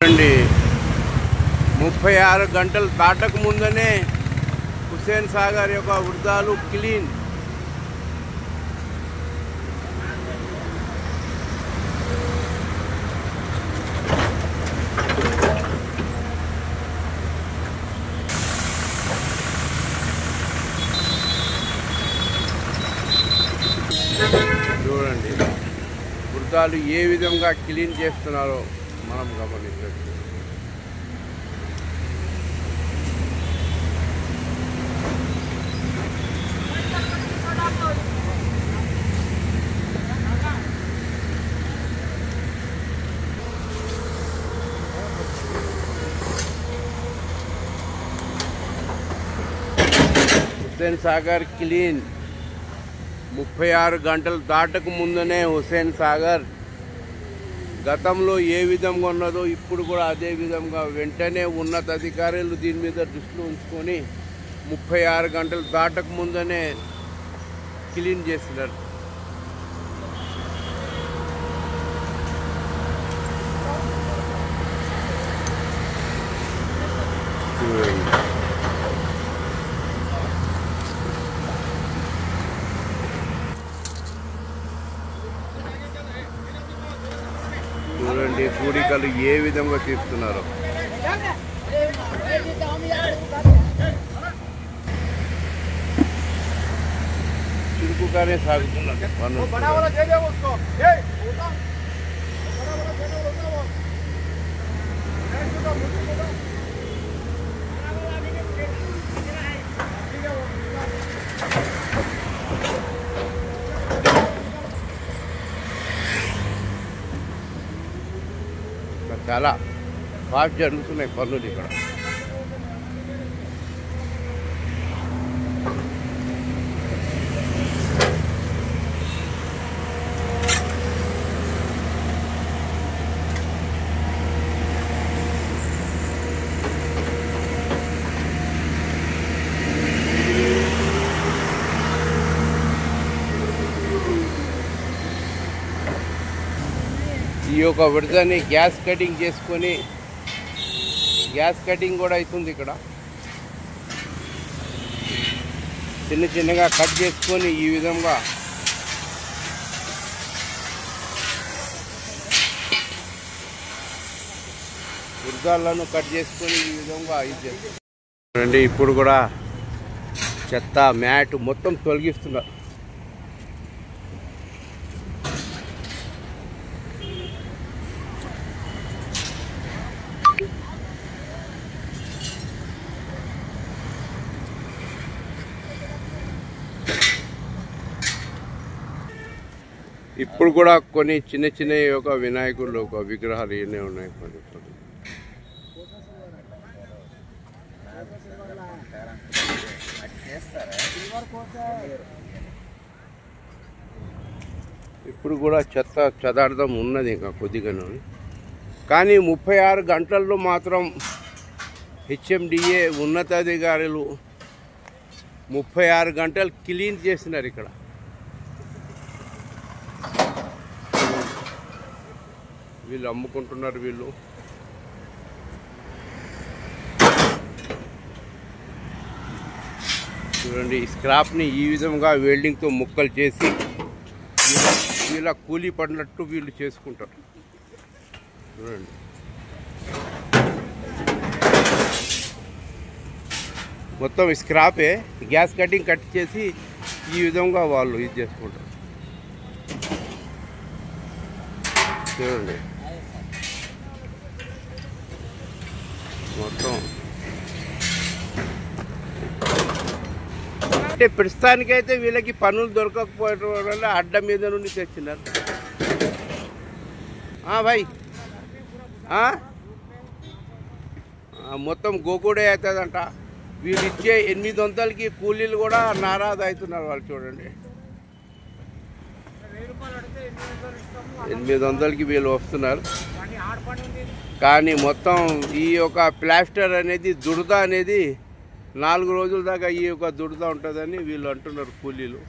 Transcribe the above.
36 గంటలు దాటక ముందనే హుస్సేన్ సాగర్ యొక్క వృధాలు క్లీన్. చూడండి వృధాలు ఏ విధంగా క్లీన్ చేస్తున్నారో మనం గమనించవచ్చు. హుస్సేన్ సాగర్ క్లీన్. 36 గంటలు దాటక ముందనే హుస్సేన్ సాగర్ గతంలో ఏ విధంగా ఉన్నదో ఇప్పుడు కూడా అదే విధంగా వెంటనే ఉన్నతాధికారులు దీని మీద దృష్టిలో ఉంచుకొని 36 గంటలు దాటక ముందనే క్లీన్ చేస్తున్నారు. చూడండి పూడికలు ఏ విధంగా తీస్తున్నారో. చురుకుగానే సాగుతున్నారు పనులు. చాలా ఫాస్ట్ జరుగుతున్నాయి పనులు ఇక్కడ. ఈ యొక్క విడతని గ్యాస్ కటింగ్ చేసుకొని గ్యాస్ కటింగ్ కూడా అవుతుంది ఇక్కడ. చిన్న చిన్నగా కట్ చేసుకొని ఈ విధంగా వృద్ధాలను కట్ చేసుకొని ఈ విధంగా ఇది చేస్తారు. ఇప్పుడు కూడా చెత్త మ్యాట్ మొత్తం తొలగిస్తున్నారు. ఇప్పుడు కూడా కొన్ని చిన్న చిన్న ఒక వినాయకులు ఒక విగ్రహాలు ఇవన్నీ ఉన్నాయి. ఇప్పుడు కూడా చెత్త చెదార్థం ఉన్నది ఇంకా కొద్దిగానే. కానీ 36 గంటల్లో మాత్రం హెచ్ఎండిఏ ఉన్నతాధికారులు 36 గంటలు క్లీన్ చేసినారు ఇక్కడ. వీళ్ళు అమ్ముకుంటున్నారు. వీళ్ళు చూడండి ఈ స్క్రాప్ని ఈ విధంగా వెల్డింగ్తో ముక్కలు చేసి వీళ్ళ కూలీ పడినట్టు వీళ్ళు చేసుకుంటారు. చూడండి మొత్తం స్క్రాపే గ్యాస్ కటింగ్ కట్ చేసి ఈ విధంగా వాళ్ళు ఇది చేసుకుంటారు. చూడండి మొత్తం అంటే ప్రస్తుతానికైతే వీళ్ళకి పనులు దొరకకపోవడం వల్ల అడ్డ మీద నుండి తెచ్చినారు. భాయ్ మొత్తం గోకుడే అవుతుందంట. వీళ్ళు ఇచ్చే 800కి కూలీలు కూడా నారాజు అవుతున్నారు వాళ్ళు. చూడండి 800కి వీళ్ళు వస్తున్నారు. కానీ మొత్తం ఈ యొక్క ప్లాస్టర్ అనేది దురద అనేది 4 రోజుల దాకా ఈ యొక్క దురద ఉంటుందని వీళ్ళు అంటున్నారు కూలీలు.